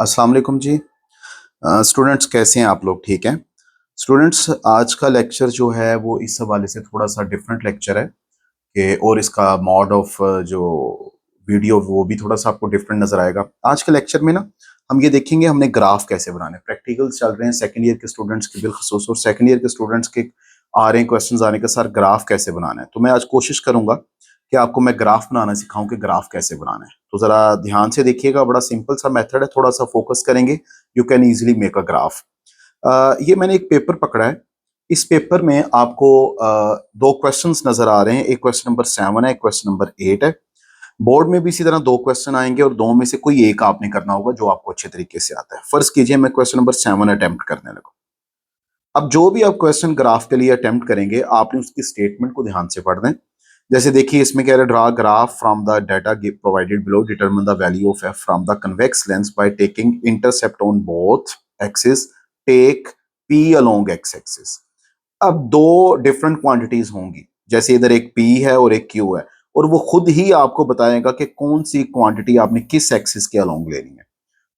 अस्सलाम वालेकुम जी। स्टूडेंट्स कैसे हैं आप लोग? ठीक हैं स्टूडेंट्स? आज का लेक्चर जो है वो इस हवाले से थोड़ा सा डिफरेंट लेक्चर है कि और इसका मोड ऑफ जो वीडियो वो भी थोड़ा सा आपको डिफरेंट नजर आएगा। आज के लेक्चर में ना हम ये देखेंगे हमने ग्राफ कैसे बनाने। प्रैक्टिकल्स चल रहे हैं सेकंड ईयर के स्टूडेंट्स के बिलखसूस, और सेकंड ईयर के स्टूडेंट्स के आ रहे हैं क्वेश्चन आने के सर ग्राफ कैसे बनाना है। तो मैं आज कोशिश करूंगा कि आपको मैं ग्राफ बनाना सिखाऊं कि ग्राफ कैसे बनाना है। तो जरा ध्यान से देखिएगा, बड़ा सिंपल सा मेथड है, थोड़ा सा फोकस करेंगे you can easily make a graph. ये मैंने एक पेपर पकड़ा है। इस पेपर में आपको दो क्वेश्चंस नजर आ रहे हैं। एक क्वेश्चन नंबर 7 है, एक क्वेश्चन नंबर 8 है। बोर्ड में भी इसी तरह दो क्वेश्चन आएंगे और दो में से कोई एक आपने करना होगा जो आपको अच्छे तरीके से आता है। फर्ज कीजिए मैं क्वेश्चन नंबर 7 अटेम्प्ट करने लगा। अब जो भी आप क्वेश्चन ग्राफ के लिए अटेम्प्ट करेंगे आपने उसकी स्टेटमेंट को ध्यान से पढ़ना है। जैसे देखिए इसमें कह रहा है draw graph from the data provided below, determine the value of F from the convex lens by taking intercept on both axis, take P along X axis. अब दो डिफरेंट क्वांटिटीज होंगी, जैसे इधर एक पी है और एक क्यू है, और वो खुद ही आपको बताएगा कि कौन सी क्वांटिटी आपने किस एक्सिस के अलोंग लेनी है।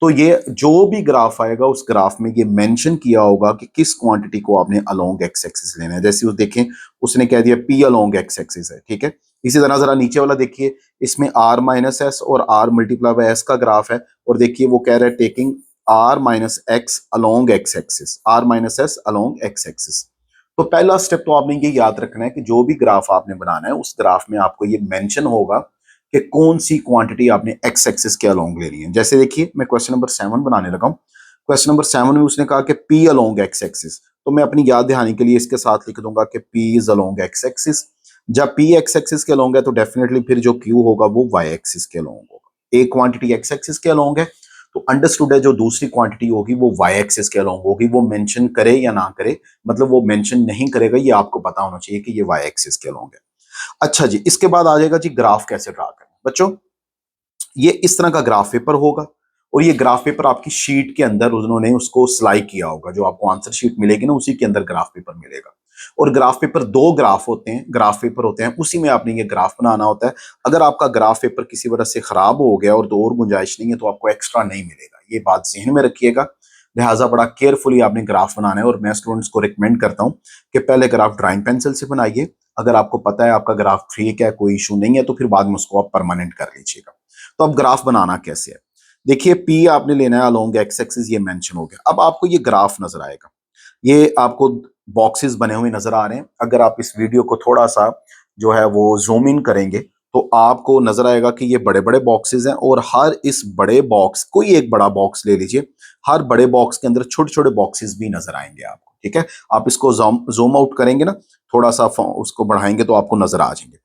तो ये जो भी ग्राफ आएगा उस ग्राफ में ये मेंशन किया होगा कि किस क्वांटिटी को आपने अलोंग एक्स एक्सिस लेना है। जैसे उस देखें उसने कह दिया पी अलोंग एक्स एक्सिस है, ठीक है। इसी तरह जरा नीचे वाला देखिए, इसमें आर माइनस एस और आर मल्टीप्लाई बाय एस का ग्राफ है, और देखिए वो कह रहा है taking R minus X along X axis, R minus S along X axis. तो पहला स्टेप तो आपने ये याद रखना है कि जो भी ग्राफ आपने बनाना है उस ग्राफ में आपको ये मेंशन होगा कि कौन सी क्वांटिटी आपने एक्स एक्सिस के अलोंग लेनी है। जैसे देखिए मैं क्वेश्चन नंबर 7 बनाने लगा हूं। क्वेश्चन नंबर 7 में उसने कहा कि पी अलोंग एक्स एक्सिस, तो मैं अपनी याद दहानी के लिए इसके साथ लिख दूंगा कि P is along X axis. जब पी एक्स एक्सिस के अलोंग है तो डेफिनेटली फिर जो क्यू होगा वो वाई एक्सिस के अलोंग होगा। एक क्वांटिटी एक्स एक्सिस के अलोंग है तो अंडरस्टूड है जो दूसरी क्वांटिटी होगी वो वाई एक्सिस के अलोंग होगी। वो मेंशन करे या ना करे, मतलब वो मेंशन नहीं करेगा, ये आपको पता होना चाहिए कि ये वाई एक्सिस के अलोंग है। अच्छा जी, इसके बाद आ जाएगा जी ग्राफ कैसे ड्रा करना। बच्चों ये इस तरह का ग्राफ पेपर होगा, और ये ग्राफ पेपर आपकी शीट के अंदर उन्होंने उसको सिलाई किया होगा। जो आपको आंसर शीट मिलेगी ना उसी के अंदर ग्राफ पेपर मिलेगा। और ग्राफ पेपर दो ग्राफ होते हैं, ग्राफ पेपर होते हैं, उसी में आपने ये ग्राफ बनाना होता है। अगर आपका ग्राफ पेपर किसी वजह से खराब हो गया और तो और गुंजाइश नहीं है तो आपको एक्स्ट्रा नहीं मिलेगा, ये बात जहन में रखिएगा। लिहाजा बड़ा केयरफुली आपने ग्राफ बनाना है, और मैं स्टूडेंट्स को रिकमेंड करता हूं कि पहले ग्राफ ड्राइंग पेंसिल से बनाइए। अगर आपको पता है आपका ग्राफ ठीक है, कोई इशू नहीं है, तो फिर बाद में उसको आप परमानेंट कर लीजिएगा। तो अब ग्राफ बनाना कैसे है, देखिए पी आपने लेना है अलोंग एक्स एक्सिस, ये मेंशन हो गया। अब आपको ये ग्राफ नजर आएगा, ये आपको बॉक्सेस बने हुए नजर आ रहे हैं। अगर आप इस वीडियो को थोड़ा सा जो है वो जूम इन करेंगे तो आपको नजर आएगा कि ये बड़े बड़े बॉक्सेस हैं, और हर इस बड़े बॉक्स, कोई एक बड़ा बॉक्स ले लीजिए, हर बड़े बॉक्स के अंदर छोटे छोटे बॉक्सेस भी नजर आएंगे आपको, ठीक है। आप इसको जूम आउट करेंगे ना, थोड़ा सा उसको बढ़ाएंगे तो आपको नजर आ जाएंगे।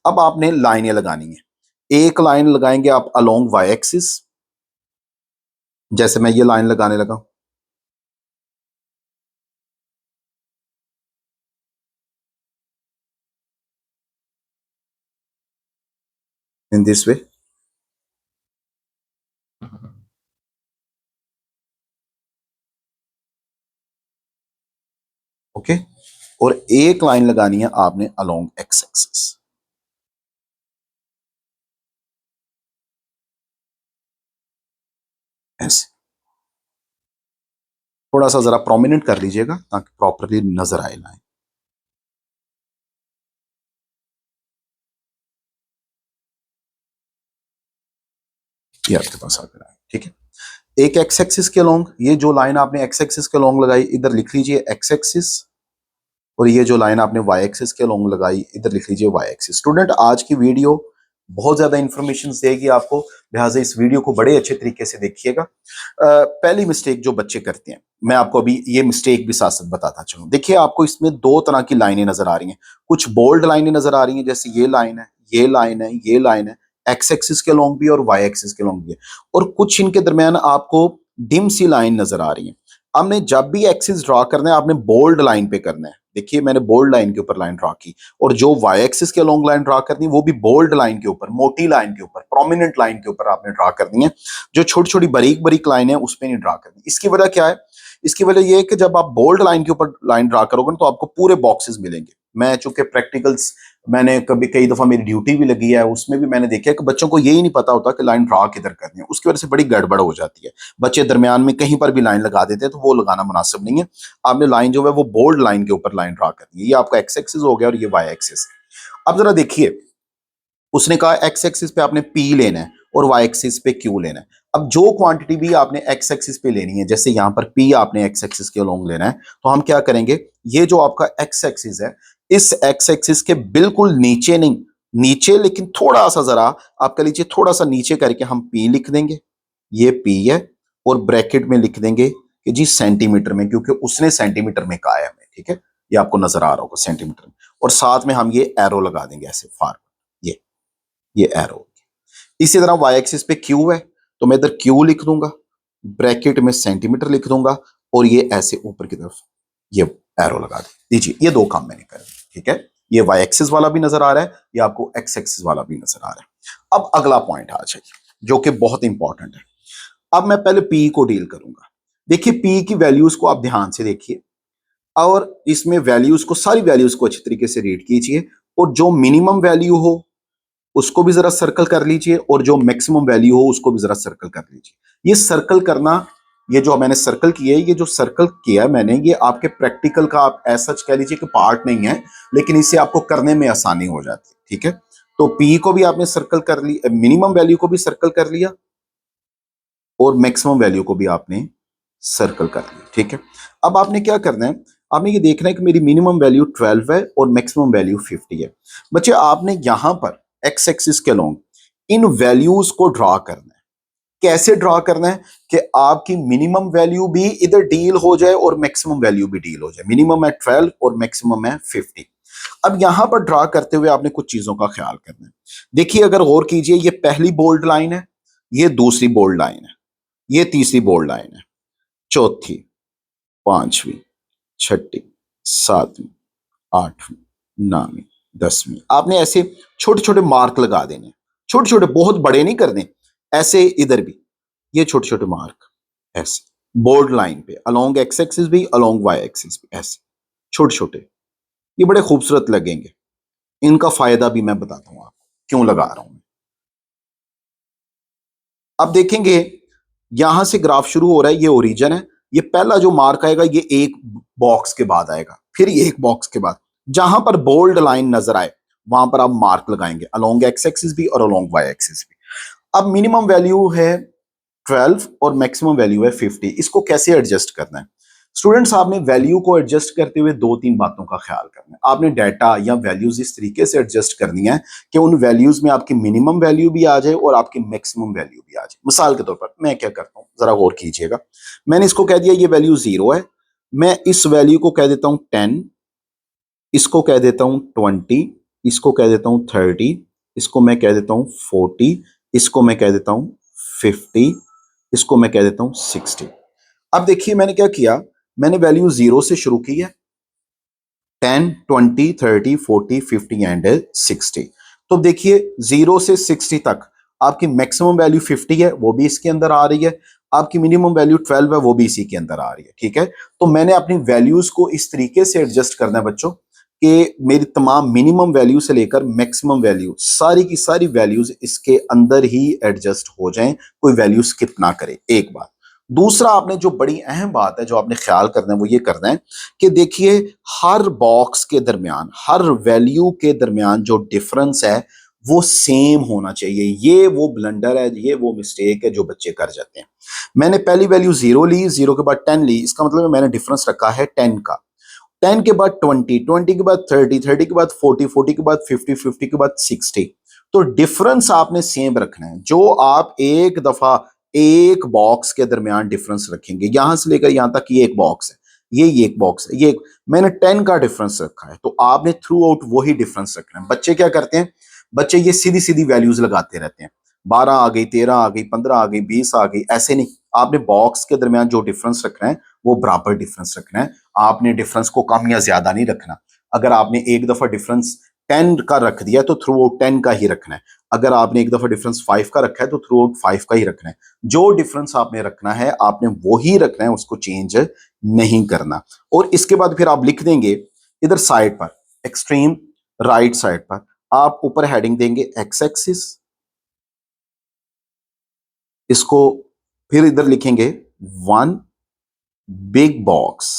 अब आपने लाइनें लगानी है। एक लाइन लगाएंगे आप अलोंग वाई एक्सिस, जैसे मैं ये लाइन लगाने लगा, इन दिस वे, ओके। और एक लाइन लगानी है आपने अलोंग एक्स एक्सिस, ऐसे थोड़ा सा जरा प्रोमिनेंट कर लीजिएगा ताकि प्रॉपरली नजर आए लाइन। ये आपके पास आ गया है, ठीक है। एक एक्स एक्सिस के अलोंग, ये जो लाइन आपने एक्स एक्सिस के अलोंग लगाई इधर लिख लीजिए एक्स एक्सिस, और ये जो लाइन आपने वाई एक्सिस के अलोंग लगाई इधर लिख लीजिए वाई एक्सिस। स्टूडेंट आज की वीडियो बहुत ज्यादा इंफॉर्मेशन देगी आपको, लिहाजा इस वीडियो को बड़े अच्छे तरीके से देखिएगा। पहली मिस्टेक जो बच्चे करते हैं, मैं आपको अभी ये मिस्टेक भी साथ साथ बताता चलूं। देखिए आपको इसमें दो तरह की लाइनें नजर आ रही हैं। कुछ बोल्ड लाइनें नजर आ रही हैं, जैसे ये लाइन है, ये लाइन है, ये लाइन है, एक्स एक्सिस के अलोंग भी और वाई एक्सिस के अलोंग भी है। और कुछ इनके दरमियान आपको डिम सी लाइन नजर आ रही है। हमने जब भी एक्सिस ड्रॉ करना है आपने बोल्ड लाइन पे करना है। देखिए मैंने बोल्ड लाइन के ऊपर लाइन ड्रॉ की, और जो वाई एक्सिस के लॉन्ग लाइन ड्रॉ करनी है वो भी बोल्ड लाइन के ऊपर, मोटी लाइन के ऊपर, प्रोमिनेंट लाइन के ऊपर आपने ड्रॉ करनी है। जो छोटी छोटी बारीक बारीक लाइन है उस पर नहीं ड्रॉ करनी। इसकी वजह क्या है? इसकी वजह यह है कि जब आप बोल्ड लाइन के ऊपर लाइन ड्रॉ करोगे तो आपको पूरे बॉक्सेस मिलेंगे। मैं चूंकि प्रैक्टिकल्स मैंने कभी कई दफा मेरी ड्यूटी भी लगी है, उसमें भी मैंने देखा कि बच्चों को यही नहीं पता होता कि लाइन ड्रा किधर करनी है, उसकी वजह से बड़ी गड़बड़ हो जाती है। बच्चे दरमियान में कहीं पर भी लाइन लगा देते हैं, तो वो लगाना मुनासिब नहीं है। आपने लाइन जो है वो बोल्ड लाइन के ऊपर लाइन ड्रा करनी है। ये आपका एक्स एक्सिस हो गया और ये वाई एक्सिस। अब जरा देखिए, उसने कहा एक्स एक्सिस पे आपने पी लेना है और वाई एक्सिस पे क्यू लेना है। अब जो क्वांटिटी भी आपने एक्स एक्सिस पे लेनी है, जैसे यहां पर पी आपने एक्स एक्सिस के अलोंग लेना है, तो हम क्या करेंगे, ये जो आपका एक्स एक्सिस है, इस एक्स एक्सिस के बिल्कुल नीचे नहीं, नीचे लेकिन थोड़ा सा जरा आप कह लीजिए थोड़ा सा नीचे करके हम पी लिख देंगे, ये पी है, और ब्रैकेट में लिख देंगे कि जी सेंटीमीटर में, क्योंकि उसने सेंटीमीटर में कहा है हमें, ठीक है, ये आपको नजर आ रहा होगा सेंटीमीटर में, और साथ में हम ये एरो लगा देंगे ऐसे फार, ये एरो। इसी तरह वाई एक्सिस पे क्यू है, तो मैं इधर क्यू लिख दूंगा, ब्रैकेट में सेंटीमीटर लिख दूंगा, और ये ऐसे ऊपर की तरफ ये एरो लगा दीजिए। ये दो काम मैंने करे, ठीक है। ये वाई एक्सिस वाला भी नजर आ रहा है, ये आपको एक्स एक्सिस वाला भी नजर आ रहा है। अब अगला पॉइंट आ जाइए जो कि बहुत इंपॉर्टेंट है। अब मैं पहले पी को डील करूंगा। देखिए पी की वैल्यूज को आप ध्यान से देखिए, और इसमें वैल्यूज को, सारी वैल्यूज को अच्छी तरीके से रीड कीजिए, और जो मिनिमम वैल्यू हो उसको भी जरा सर्कल कर लीजिए, और जो मैक्सिमम वैल्यू हो उसको भी जरा सर्कल कर लीजिए। ये सर्कल करना, ये जो मैंने सर्कल किया है, ये जो सर्कल किया है मैंने, ये आपके प्रैक्टिकल का आप ऐसा कह लीजिए कि पार्ट नहीं है, लेकिन इससे आपको करने में आसानी हो जाती है, ठीक है। तो पी को भी आपने सर्कल कर लिया, मिनिमम वैल्यू को भी सर्कल कर लिया, और मैक्सिमम वैल्यू को भी आपने सर्कल कर लिया, ठीक है। अब आपने क्या करना है, आपने ये देखना है कि मेरी मिनिमम वैल्यू 12 है और मैक्सिमम वैल्यू 50 है। बच्चे आपने यहां पर एक्स एक्सिस के अलोंग इन वैल्यूज को ड्रा करना है। कैसे ड्रा करना है कि आपकी मिनिमम वैल्यू भी इधर डील हो जाए और मैक्सिमम वैल्यू भी डील हो जाए। मिनिमम है 12 और मैक्सिमम है 50। अब यहां पर ड्रा करते हुए आपने कुछ चीजों का ख्याल करना है। देखिए अगर गौर कीजिए, ये पहली बोल्ड लाइन है, ये दूसरी बोल्ड लाइन है, ये तीसरी बोल्ड लाइन है, चौथी, पांचवी, छठी, सातवीं, आठवीं, नौवीं, 10वीं। आपने ऐसे छोटे छोटे मार्क लगा देने, छोटे छोटे, बहुत बड़े नहीं करने, ऐसे इधर भी ये छोटे छोटे मार्क ऐसे बोर्ड लाइन पे, अलोंग एक्स एक्सिस भी, अलोंग वाई एक्सिस भी, ऐसे छोटे छोटे। ये बड़े खूबसूरत लगेंगे। इनका फायदा भी मैं बताता हूं आपको क्यों लगा रहा हूं। अब देखेंगे यहां से ग्राफ शुरू हो रहा है, ये ओरिजिन है, ये पहला जो मार्क आएगा ये एक बॉक्स के बाद आएगा, फिर ये एक बॉक्स के बाद, जहां पर बोल्ड लाइन नजर आए वहां पर आप मार्क लगाएंगे, अलोंग एक्स एक्सिस भी और अलोंग वाई एक्सिस भी। अब मिनिमम वैल्यू है 12 और मैक्सिमम वैल्यू है 50। इसको कैसे एडजस्ट करना है स्टूडेंट्स? आपने वैल्यू को एडजस्ट करते हुए दो तीन बातों का ख्याल करना है। आपने डाटा या वैल्यूज इस तरीके से एडजस्ट करनी है कि उन वैल्यूज में आपकी मिनिमम वैल्यू भी आ जाए और आपकी मैक्सिमम वैल्यू भी आ जाए। मिसाल के तौर पर मैं क्या करता हूं, जरा गौर कीजिएगा। मैंने इसको कह दिया ये वैल्यू 0 है, मैं इस वैल्यू को कह देता हूं 10, इसको कह देता हूं 20, इसको कह देता हूं 30, इसको मैं कह देता हूं 40, इसको मैं कह देता हूं 50, इसको मैं कह देता हूं 60। अब देखिए मैंने क्या किया, मैंने वैल्यू 0 से शुरू की है, 10, 20, 30, 40, 50 एंड 60। तो देखिए 0 से 60 तक आपकी मैक्सिमम वैल्यू 50 है, वो भी इसके अंदर आ रही है, आपकी मिनिमम वैल्यू 12 है, वो भी इसी के अंदर आ रही है, ठीक है। तो मैंने अपनी वैल्यूज को इस तरीके से एडजस्ट करना है बच्चों कि मेरी तमाम मिनिमम वैल्यू से लेकर मैक्सिमम वैल्यू, सारी की सारी वैल्यूज इसके अंदर ही एडजस्ट हो जाएं, कोई वैल्यू स्किप ना करे, एक बात। दूसरा आपने जो बड़ी अहम बात है जो आपने ख्याल करना है वो ये करना है कि देखिए हर बॉक्स के दरमियान, हर वैल्यू के दरमियान जो डिफरेंस है वो सेम होना चाहिए। ये वो ब्लंडर है, ये वो मिस्टेक है जो बच्चे कर जाते हैं। मैंने पहली वैल्यू 0 ली, 0 के बाद 10 ली, इसका मतलब है मैंने डिफरेंस रखा है 10 का। 10 के बाद 20, 20 के बाद 30, 30 के बाद 40, 40 के बाद 50, 50 के बाद 60। तो डिफरेंस आपने सेम रखना है। जो आप एक दफा एक बॉक्स के दरमियान डिफरेंस रखेंगे, यहां से लेकर यहां तक ये एक बॉक्स है, ये एक बॉक्स है, ये मैंने 10 का डिफरेंस रखा है, तो आपने थ्रू आउट वही डिफरेंस रखना है। बच्चे क्या करते हैं, बच्चे ये सीधी सीधी वैल्यूज लगाते रहते हैं, 12 आ गई, 13 आ गई, 15 आ गई, 20 आ गई, ऐसे नहीं। आपने बॉक्स के दरमियान जो डिफरेंस रखना है वो बराबर डिफरेंस रखना है। आपने डिफरेंस को कम या ज्यादा नहीं रखना। अगर आपने एक दफा डिफरेंस 10 का रख दिया तो थ्रू आउट 10 का ही रखना है। अगर आपने एक दफा डिफरेंस 5 का रखा है तो थ्रू आउट 5 का ही रखना है। जो डिफरेंस आपने रखना है आपने वो ही रखना है, उसको चेंज नहीं करना। और इसके बाद फिर आप लिख देंगे इधर साइड पर एक्सट्रीम राइट साइड पर आप ऊपर हेडिंग देंगे एक्स एक्सिस, इसको फिर इधर लिखेंगे वन बिग बॉक्स,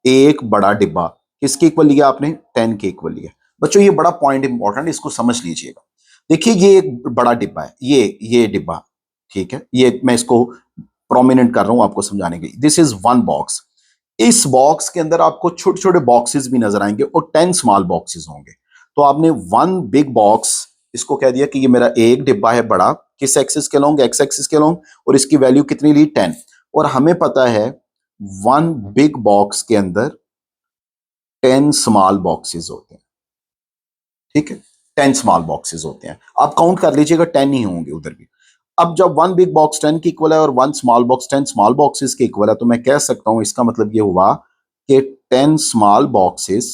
एक बड़ा डिब्बा। किसके इक्वल लिया आपने? 10 के इक्वल लिया। बच्चों ये बड़ा पॉइंट इंपॉर्टेंट, इसको समझ लीजिएगा। देखिए ये एक बड़ा डिब्बा है, ये डिब्बा, ठीक है, ये मैं इसको प्रोमिनेंट कर रहा हूं आपको समझाने के लिए। This is one box. इस बॉक्स के अंदर आपको छोटे छोटे बॉक्सेस भी नजर आएंगे और 10 स्मॉल बॉक्सेस होंगे। तो आपने वन बिग बॉक्स इसको कह दिया कि ये मेरा एक डिब्बा है बड़ा, किस एक्सिस के लॉन्ग? एक्स एक्सिस के लॉन्ग। और इसकी वैल्यू कितनी ली? 10। और हमें पता है वन बिग बॉक्स के अंदर 10 स्मॉल बॉक्सेस होते हैं, ठीक है, 10 स्मॉल बॉक्सेस होते हैं। आप काउंट कर लीजिएगा 10 ही होंगे उधर भी। अब जब वन बिग बॉक्स 10 के इक्वल है और one small box 10 small boxes के इक्वल है, तो मैं कह सकता हूं इसका मतलब ये हुआ कि 10 स्मॉल बॉक्सेस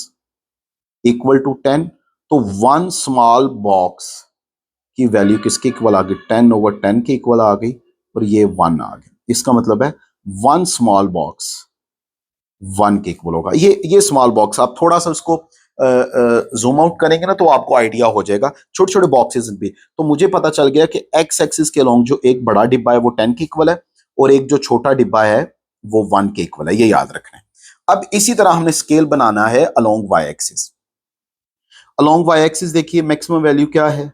इक्वल टू 10। तो वन स्मॉल बॉक्स की वैल्यू किसके इक्वल आ गई? 10/10 के इक्वल आ गई, और ये 1 आ गया। इसका मतलब है वन स्मॉल बॉक्स 1 के इक्वल होगा। ये स्मॉल बॉक्स आप थोड़ा सा उसको जूम आउट करेंगे ना तो आपको आइडिया हो जाएगा, छोटे छोटे बॉक्सेस भी। तो मुझे पता चल गया कि एक्स एक्सिस के लॉन्ग जो एक बड़ा डिब्बा है वो 10 के इक्वल है, और एक जो छोटा डिब्बा है वो 1 के इक्वल है। ये याद रखना है। अब इसी तरह हमने स्केल बनाना है along Y axis. Along Y axis देखिए मैक्सिमम वैल्यू क्या है?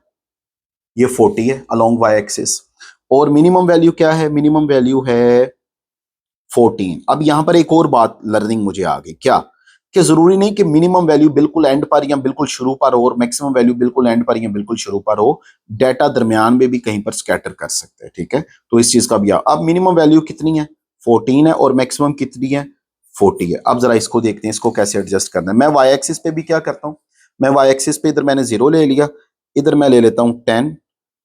ये 40 है अलोंग वाई एक्सिस। और मिनिमम वैल्यू क्या है? मिनिमम वैल्यू है 14। अब यहां पर एक और बात लर्निंग मुझे आ गई, क्या कि जरूरी नहीं कि मिनिमम वैल्यू बिल्कुल एंड पर या बिल्कुल शुरू पर हो और मैक्सिमम वैल्यू बिल्कुल एंड पर या बिल्कुल शुरू पर हो। डाटा दरमियान में भी कहीं पर स्कैटर कर सकते हैं, ठीक है। तो इस चीज का भी अब मिनिमम वैल्यू कितनी है? 14 है, और मैक्सिमम कितनी है? 40 है। अब जरा इसको देखते हैं, इसको कैसे एडजस्ट करना है। मैं वाई एक्सिस पे भी क्या करता हूं, मैं वाई एक्सिस पे इधर मैंने 0 ले लिया, इधर मैं ले लेता हूं 10,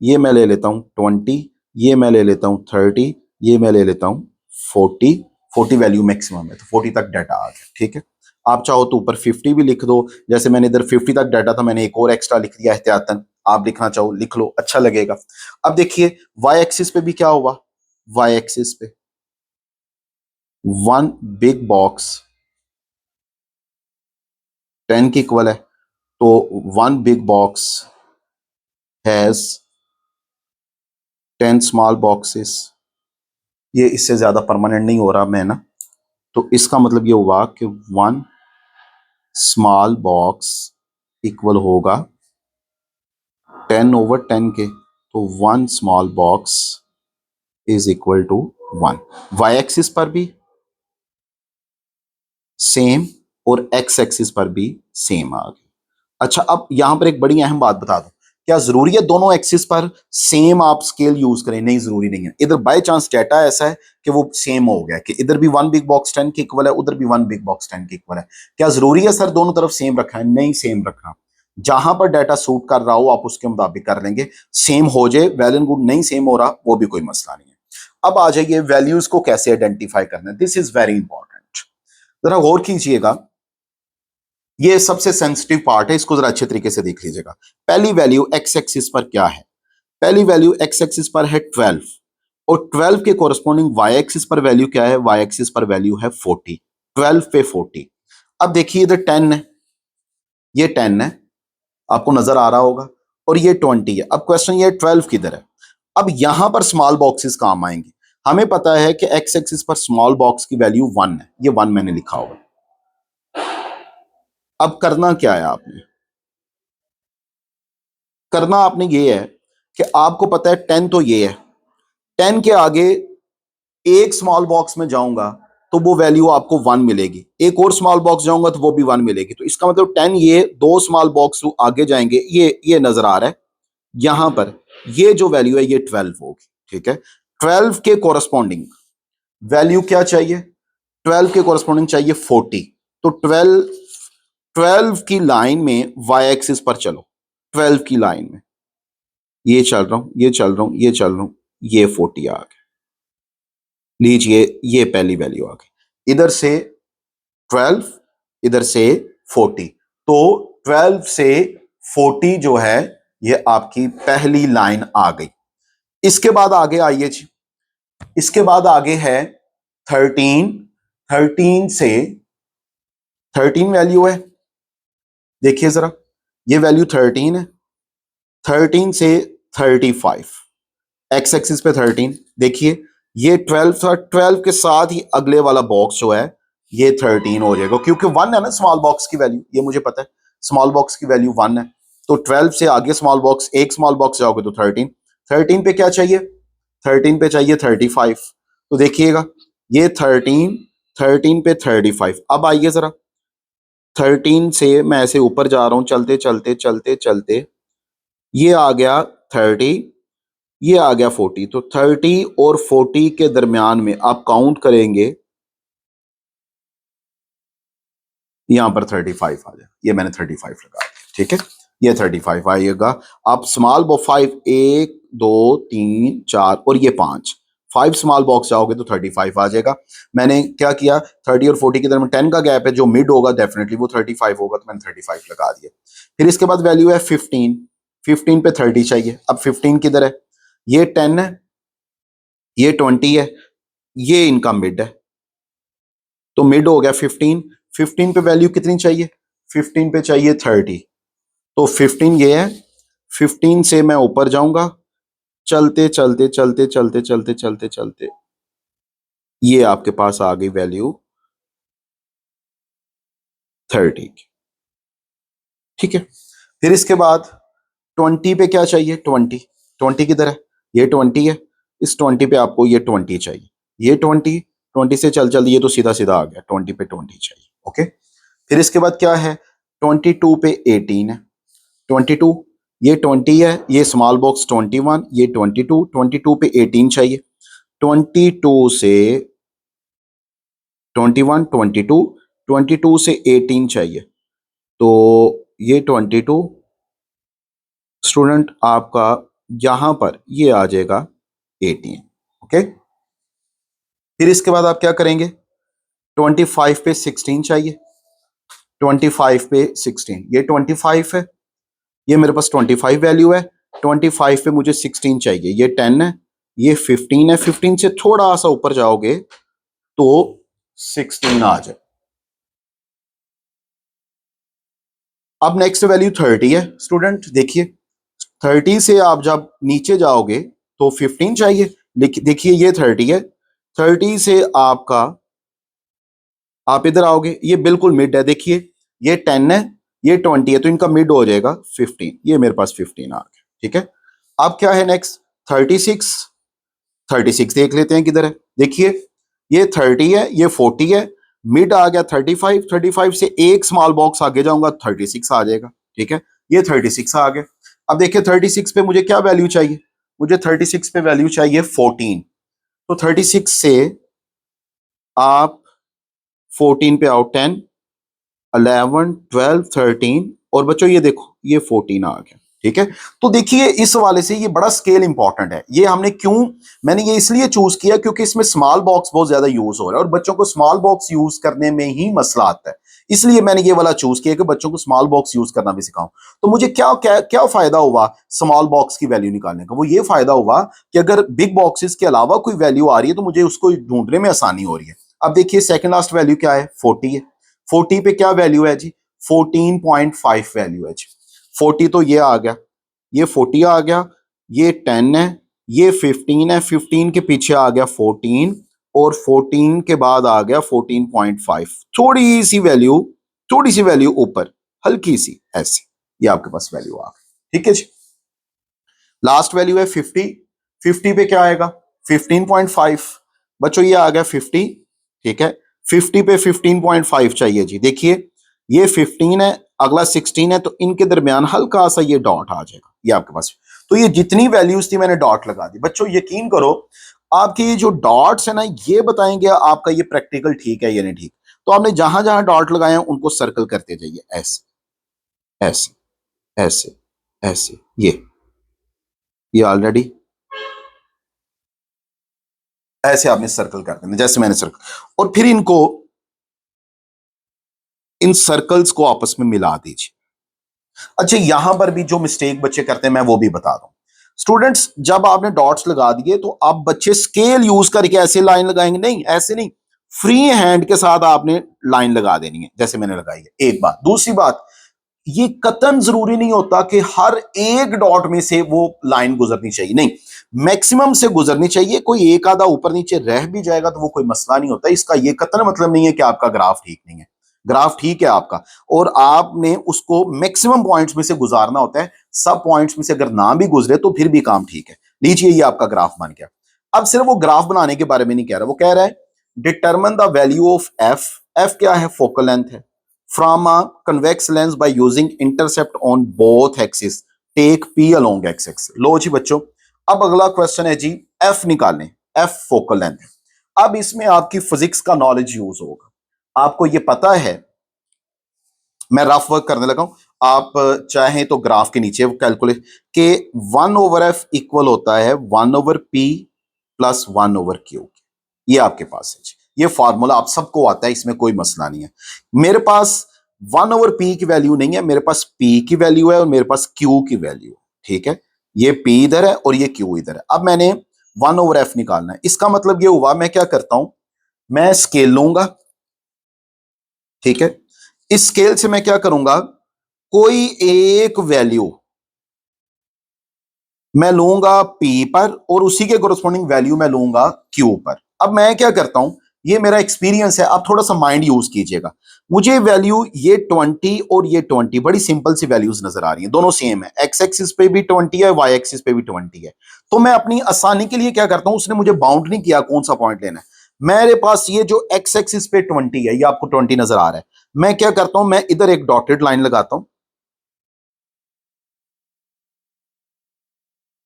ये मैं ले लेता हूं 20, ये मैं ले लेता हूं 30, ये मैं ले लेता हूं 40। 40 वैल्यू मैक्सिमम है तो 40 तक डाटा आ गया, ठीक है। आप चाहो तो ऊपर 50 भी लिख दो, जैसे मैंने इधर 50 तक डाटा था, मैंने एक और एक्स्ट्रा लिख दिया एहतियातन। आप लिखना चाहो लिख लो, अच्छा लगेगा। अब देखिए वाई एक्सिस पे भी क्या हुआ? वाई एक्सिस पे वन बिग बॉक्स 10 के इक्वल है, तो one big box has 10 small boxes. ये इससे ज्यादा परमानेंट नहीं हो रहा मैं ना, तो इसका मतलब ये हुआ कि वन स्मॉल बॉक्स इक्वल होगा 10/10 के। तो one small box is equal to 1। Y axis पर भी सेम और एक्स एक्सिस पर भी सेम आ गया। अच्छा अब यहां पर एक बड़ी अहम बात बता दो, क्या जरूरी है दोनों एक्सिस पर सेम आप स्केल यूज करें? नहीं, जरूरी नहीं है। इधर बाय चांस डाटा ऐसा है कि वो सेम हो गया कि इधर भी वन बिग बॉक्स 10 के इक्वल है, उधर भी वन बिग बॉक्स 10 के इक्वल है। क्या जरूरी है सर दोनों तरफ सेम रखना है? नहीं, सेम रखना। जहां पर डाटा सूट कर रहा हो आप उसके मुताबिक कर लेंगे, सेम हो जाए वेल एंड गुड, नहीं सेम हो रहा वो भी कोई मसला नहीं है। अब आ जाइए वैल्यूज को कैसे आइडेंटिफाई करना है, दिस इज वेरी इंपॉर्टेंट। जरा गौर कीजिएगा, ये सबसे सेंसिटिव पार्ट है, इसको जरा अच्छे तरीके से देख लीजिएगा। पहली वैल्यू एक्स एक्सिस पर क्या है? पहली वैल्यू एक्स एक्सिस पर है 12, और 12 के कोरस्पॉन्डिंग वाई एक्सिस पर वैल्यू क्या है? वाई एक्सिस पर वैल्यू है 40। 12 पे 40। अब देखिए इधर 10 है, ये 10 है, आपको नजर आ रहा होगा, और ये 20 है। अब क्वेश्चन ये 12 किधर है? अब यहां पर स्मॉल बॉक्सेस काम आएंगे। हमें पता है कि एक्स एक्सिस पर स्मॉल बॉक्स की वैल्यू 1 है, ये 1 मैंने लिखा होगा। अब करना क्या है आपने? करना आपने ये है कि आपको पता है 10 तो ये है, 10 के आगे एक स्मॉल बॉक्स में जाऊंगा तो वो वैल्यू आपको 1 मिलेगी, एक और स्मॉल बॉक्स जाऊंगा तो वो भी 1 मिलेगी। तो इसका मतलब 10 ये दो स्मॉल बॉक्स आगे जाएंगे, ये नजर आ रहा है यहां पर, ये जो वैल्यू है ये 12 होगी, ठीक है। 12 के कोरस्पॉन्डिंग वैल्यू क्या चाहिए? 12 के कोरस्पॉन्डिंग चाहिए 40। तो 12 की लाइन में वाई एक्सिस पर चलो, 12 की लाइन में ये चल रहा हूं, ये चल रहा हूं, ये चल रहा हूं, ये 40 आ गया। लीजिए ये पहली वैल्यू आ गई, इधर से 12, इधर से 40। तो 12 से 40 जो है ये आपकी पहली लाइन आ गई। इसके बाद आगे आइए जी, इसके बाद आगे है 13। 13 से 13 वैल्यू है, देखिए जरा, ये वैल्यू 13 है, 13 से 35, एक्स एक्सिस पे 13, देखिए ये 12 था, 12 के साथ ही अगले वाला बॉक्स जो है ये 13 हो जाएगा, क्योंकि 1 है ना स्मॉल बॉक्स की वैल्यू, ये मुझे पता है स्मॉल बॉक्स की वैल्यू 1 है। तो 12 से आगे स्मॉल बॉक्स, एक स्मॉल बॉक्स जाओगे तो 13, 13 पे क्या चाहिए, 13 पे चाहिए 35। तो देखिएगा ये 13, 13 पे 35। अब आइए जरा 13 से मैं ऐसे ऊपर जा रहा हूं, चलते चलते चलते चलते ये आ गया 30, ये आ गया 40। तो 30 और 40 के दरमियान में आप काउंट करेंगे, यहां पर 35 आ जाए, ये मैंने 35 लगा दिया, ठीक है, ये 35 आएगा। आप स्मॉल बॉक्स 5, 1 2 3 4 और ये 5 स्मॉल बॉक्स जाओगे तो 35 आ जाएगा। मैंने क्या किया, 30 और 40 के दरमियान 10 का गैप है, जो मिड होगा डेफिनेटली वो 35 होगा, तो मैंने 35 लगा दिया। फिर इसके बाद वैल्यू है 15, 15 पे 30 चाहिए। अब 15 किधर है, ये 10 है, ये 20 है, ये इनका मिड है, तो मिड हो गया 15। 15 पे वैल्यू कितनी चाहिए, 15 पे चाहिए 30, तो 15 ये है। 15 से मैं ऊपर जाऊंगा, चलते चलते चलते चलते चलते चलते चलते ये आपके पास आ गई वैल्यू 30, ठीक है। फिर इसके बाद 20 पे क्या चाहिए, 20, 20 किधर है, ये 20 है, इस 20 पे आपको ये 20 चाहिए, ये 20, 20 से चल चल ये तो सीधा सीधा आ गया, 20 पे 20 चाहिए, ओके। फिर इसके बाद क्या है, 22 पे 18 है, 22, ये 20 है, ये स्मॉल बॉक्स 21, ये 22, 22 पे 18 चाहिए, 22 से 21, 22, 22 से 18 चाहिए, तो ये 22 स्टूडेंट आपका यहां पर ये आ जाएगा 18, ओके। फिर इसके बाद आप क्या करेंगे, 25 पे 16 चाहिए, 25 पे 16, ये 25 है, ये मेरे पास 25 वैल्यू है, 25 पे मुझे 16 चाहिए, ये 10 है, ये 15 है, 15 से थोड़ा सा ऊपर जाओगे तो 16 आ जाए। अब नेक्स्ट वैल्यू 30 है स्टूडेंट, देखिए 30 से आप जब नीचे जाओगे तो 15 चाहिए, देखिए ये 30 है, 30 से आपका आप इधर आओगे, ये बिल्कुल मिड है, देखिए ये 10 है, ये 20 है, तो इनका मिड हो जाएगा 15, ये मेरे पास 15 आ गया, ठीक है। अब क्या है नेक्स्ट, 36, 36 देख लेते हैं किधर है, देखिए ये 30 है, ये 40 है, मिड आ गया 35, 35 से एक स्मॉल बॉक्स आगे जाऊंगा 36 आ जाएगा, ठीक है, ये 36 आ गया। अब देखिए 36 पे मुझे क्या वैल्यू चाहिए, मुझे 36 पे वैल्यू चाहिए 14, तो 36 से आप 14 पे आओ, 10, 11, 12, 13 और बच्चों ये देखो ये 14 आ गया, ठीक है। तो देखिए इस वाले से ये बड़ा स्केल इंपॉर्टेंट है, ये हमने क्यों, मैंने ये इसलिए चूज किया क्योंकि इसमें स्मॉल बॉक्स बहुत ज्यादा यूज हो रहा है और बच्चों को स्मॉल बॉक्स यूज करने में ही मसला आता है, इसलिए मैंने ये वाला चूज किया कि बच्चों को स्मॉल बॉक्स यूज करना भी सिखाऊं। तो मुझे क्या क्या क्या फायदा हुआ स्मॉल बॉक्स की वैल्यू निकालने का, वो ये फायदा हुआ कि अगर बिग बॉक्सेस के अलावा कोई वैल्यू आ रही है तो मुझे उसको ढूंढने में आसानी हो रही है। अब देखिए सेकंड लास्ट वैल्यू क्या है, 40 है, 40 पे क्या वैल्यू है जी, 14.5 वैल्यू है जी, 40 तो ये आ गया, ये 40 आ गया, ये 10 है, ये 15 है, 15 के पीछे आ गया 14 और 14 के बाद आ गया 14.5, थोड़ी सी वैल्यू, थोड़ी सी वैल्यू ऊपर, हल्की सी ऐसे, ये आपके पास वैल्यू आ गई, ठीक है जी। लास्ट वैल्यू है 50, 50 पे क्या आएगा 15.5, बच्चों ये आ गया 50, ठीक है, 50 पे 15.5 चाहिए जी, देखिए ये 15 है, अगला 16 है, तो इनके दरमियान हल्का सा ये डॉट आ जाएगा, ये आपके पास। तो ये जितनी वैल्यूज थी मैंने डॉट लगा दी, बच्चों यकीन करो आपके ये जो डॉट्स है ना ये बताएंगे आपका ये प्रैक्टिकल ठीक है या नहीं ठीक। तो आपने जहां जहां डॉट लगाए हैं उनको सर्कल करते जाइए, ऐसे ऐसे ऐसे ऐसे, ये ऑलरेडी ऐसे आपने सर्कल कर देना जैसे मैंने सर्कल, और फिर इनको इन सर्कल्स को आपस में मिला दीजिए। अच्छा यहां पर भी जो मिस्टेक बच्चे करते हैं मैं वो भी बता दूं, स्टूडेंट्स जब आपने डॉट्स लगा दिए तो अब बच्चे स्केल यूज करके ऐसे लाइन लगाएंगे, नहीं ऐसे नहीं, फ्री हैंड के साथ आपने लाइन लगा देनी है जैसे मैंने लगाई है, एक बात। दूसरी बात, ये कतन जरूरी नहीं होता कि हर एक डॉट में से वो लाइन गुजरनी चाहिए, नहीं, मैक्सिमम से गुजरनी चाहिए। कोई एक आधा ऊपर नीचे रह भी जाएगा तो वो कोई मसला नहीं होता। इसका ये कतन मतलब नहीं है कि आपका ग्राफ ठीक नहीं है, ग्राफ ठीक है आपका, और आपने उसको मैक्सिमम पॉइंट्स में से गुजारना होता है। सब पॉइंट्स में से अगर ना भी गुजरे तो फिर भी काम ठीक है। लीजिए ये आपका ग्राफ बन गया। अब सिर्फ वो ग्राफ बनाने के बारे में नहीं कह रहा, वो कह रहा है determine the value of F. F क्या है? फोकल लेंथ है। From a convex lens by using intercept on both axis, take P along X axis. लो जी बच्चों, अब अगला क्वेश्चन है जी एफ निकालने। एफ फोकल लेंथ है। अब इसमें आपकी फिजिक्स का नॉलेज यूज होगा। आपको ये पता है, मैं रफ वर्क करने लगा हूं, आप चाहें तो ग्राफ के नीचे कैलकुलेट के 1/f इक्वल होता है 1/p प्लस 1/q। ये आपके पास है जी, ये फॉर्मूला आप सबको आता है, इसमें कोई मसला नहीं है। मेरे पास 1/p की वैल्यू नहीं है, मेरे पास p की वैल्यू है और मेरे पास q की वैल्यू है। ठीक है, ये p इधर है और ये q इधर है। अब मैंने 1/f निकालना है। इसका मतलब ये हुआ, मैं क्या करता हूं, मैं स्केल लूंगा। ठीक है, इस स्केल से मैं क्या करूंगा, कोई एक वैल्यू मैं लूंगा P पर और उसी के कोरस्पॉन्डिंग वैल्यू मैं लूंगा Q पर। अब मैं क्या करता हूं, ये मेरा एक्सपीरियंस है, आप थोड़ा सा माइंड यूज कीजिएगा। मुझे वैल्यू ये 20 और ये 20 बड़ी सिंपल सी वैल्यूज नजर आ रही हैं, दोनों सेम है। एक्स एक्सिस पे भी 20 है, वाई एक्सिस पे भी 20 है। तो मैं अपनी आसानी के लिए क्या करता हूं, उसने मुझे बाउंड नहीं किया कौन सा पॉइंट लेना है। मेरे पास ये जो एक्स एक्सिस पे 20 है, ये आपको 20 नजर आ रहा है। मैं क्या करता हूं, मैं इधर एक डॉटेड लाइन लगाता हूं,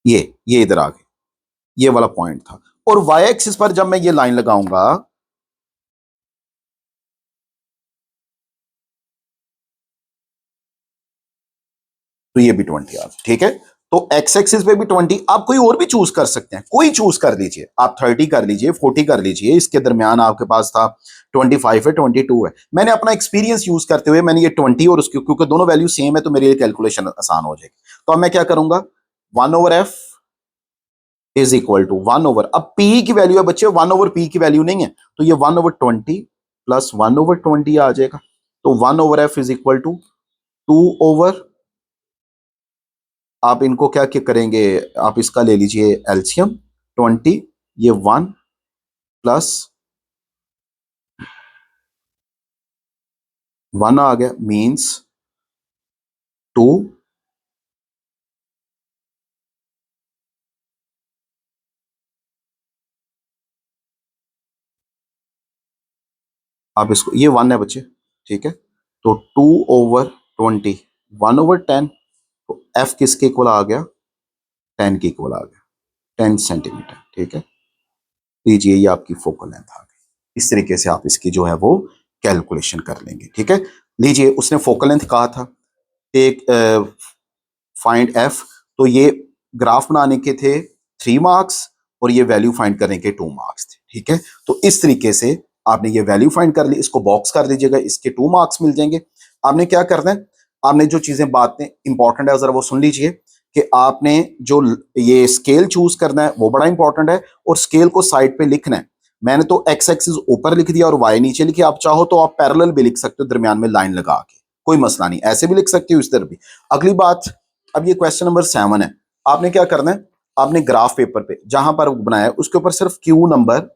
ये इधर आ गया, ये वाला पॉइंट था। और वाई एक्सिस पर जब मैं ये लाइन लगाऊंगा, तो ये भी 20 आ गया। ठीक है, तो एक्स एक्सिस पे भी 20। आप कोई और भी चूज कर सकते हैं, कोई चूज कर लीजिए, आप 30 कर लीजिए, 40 कर लीजिए, इसके दरमियान आपके पास था 25 है, 22 है। मैंने अपना एक्सपीरियंस यूज करते हुए मैंने ये 20 और उसके, क्योंकि दोनों वैल्यू सेम है तो मेरे लिए कैलकुलेशन आसान हो जाएगी। तो अब मैं क्या करूंगा, 1/f इज इक्वल टू 1/, अब p की वैल्यू है बच्चे, 1/p की वैल्यू नहीं है, तो ये 1/20 प्लस 1/20 आ जाएगा। तो 1/f इज इक्वल टू 2/, आप इनको क्या क्या करेंगे, आप इसका ले लीजिए एलसीएम 20, ये 1 प्लस 1 आ गया, मीन्स 2। आप इसको, ये 1 है बच्चे, ठीक है, तो 2/20, 1/10, तो एफ किसके इक्वल आ गया, 10 के इक्वल आ गया, 10 सेंटीमीटर। ठीक है, लीजिए ये आपकी फोकल लेंथ आ गई। इस तरीके से आप इसकी जो है वो कैलकुलेशन कर लेंगे। ठीक है, लीजिए उसने फोकल लेंथ कहा था, एक फाइंड एफ, तो ये ग्राफ बनाने के थे 3 मार्क्स और ये वैल्यू फाइंड करने के 2 मार्क्स थे। ठीक है, तो इस तरीके से आपने ये वैल्यू फाइंड कर ली, इसको बॉक्स कर लीजिएगा, इसके 2 मार्क्स मिल जाएंगे। आपने क्या करना है, आपने जो चीजें बातें इंपॉर्टेंट है जरा वो सुन लीजिए, कि आपने जो ये स्केल चूज करना है वो बड़ा इंपॉर्टेंट है, और स्केल को साइड पे लिखना है। मैंने तो एक्स एक्सिस ऊपर लिख दिया और वाई नीचे लिखी, आप चाहो तो आप पैरेलल भी लिख सकते हो, दरमियान में लाइन लगा के, कोई मसला नहीं, ऐसे भी लिख सकते हो, इस तरह भी। अगली बात, अब ये क्वेश्चन नंबर 7 है। आपने क्या करना है, आपने ग्राफ पेपर पे जहां पर बनाया उसके ऊपर सिर्फ क्यू नंबर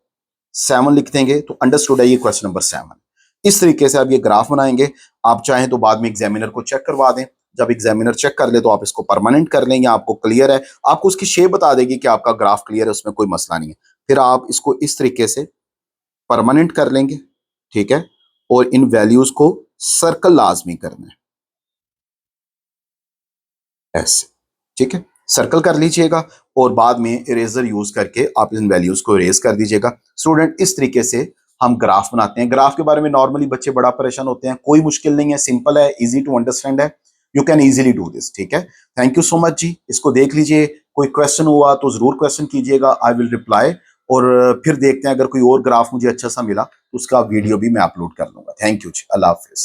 7 लिख देंगे, तो अंडरस्टूड है, ये क्वेश्चन नंबर 7। इस तरीके से आप ये ग्राफ बनाएंगे। आप चाहें तो बाद में एग्जामिनर को चेक करवा दें, जब एग्जामिनर चेक कर ले तो आप इसको परमानेंट कर लेंगे, आपको क्लियर है, आपको उसकी शेप बता देगी कि आपका ग्राफ क्लियर है, उसमें कोई मसला नहीं है। फिर आप इसको इस तरीके से परमानेंट कर लेंगे। ठीक है, और इन वैल्यूज को सर्कल लाजमी करना है, ऐसे। ठीक है, सर्कल कर लीजिएगा और बाद में इरेजर यूज करके आप इन वैल्यूज को इरेज कर दीजिएगा। स्टूडेंट, इस तरीके से हम ग्राफ बनाते हैं। ग्राफ के बारे में नॉर्मली बच्चे बड़ा परेशान होते हैं, कोई मुश्किल नहीं है, सिंपल है, इजी टू अंडरस्टैंड है, you can easily do this. ठीक है, थैंक यू सो मच जी, इसको देख लीजिए, कोई क्वेश्चन हुआ तो जरूर क्वेश्चन कीजिएगा, आई विल रिप्लाई। और फिर देखते हैं, अगर कोई और ग्राफ मुझे अच्छा सा मिला तो उसका वीडियो भी मैं अपलोड कर दूंगा। थैंक यू जी, अल्लाह हाफिज।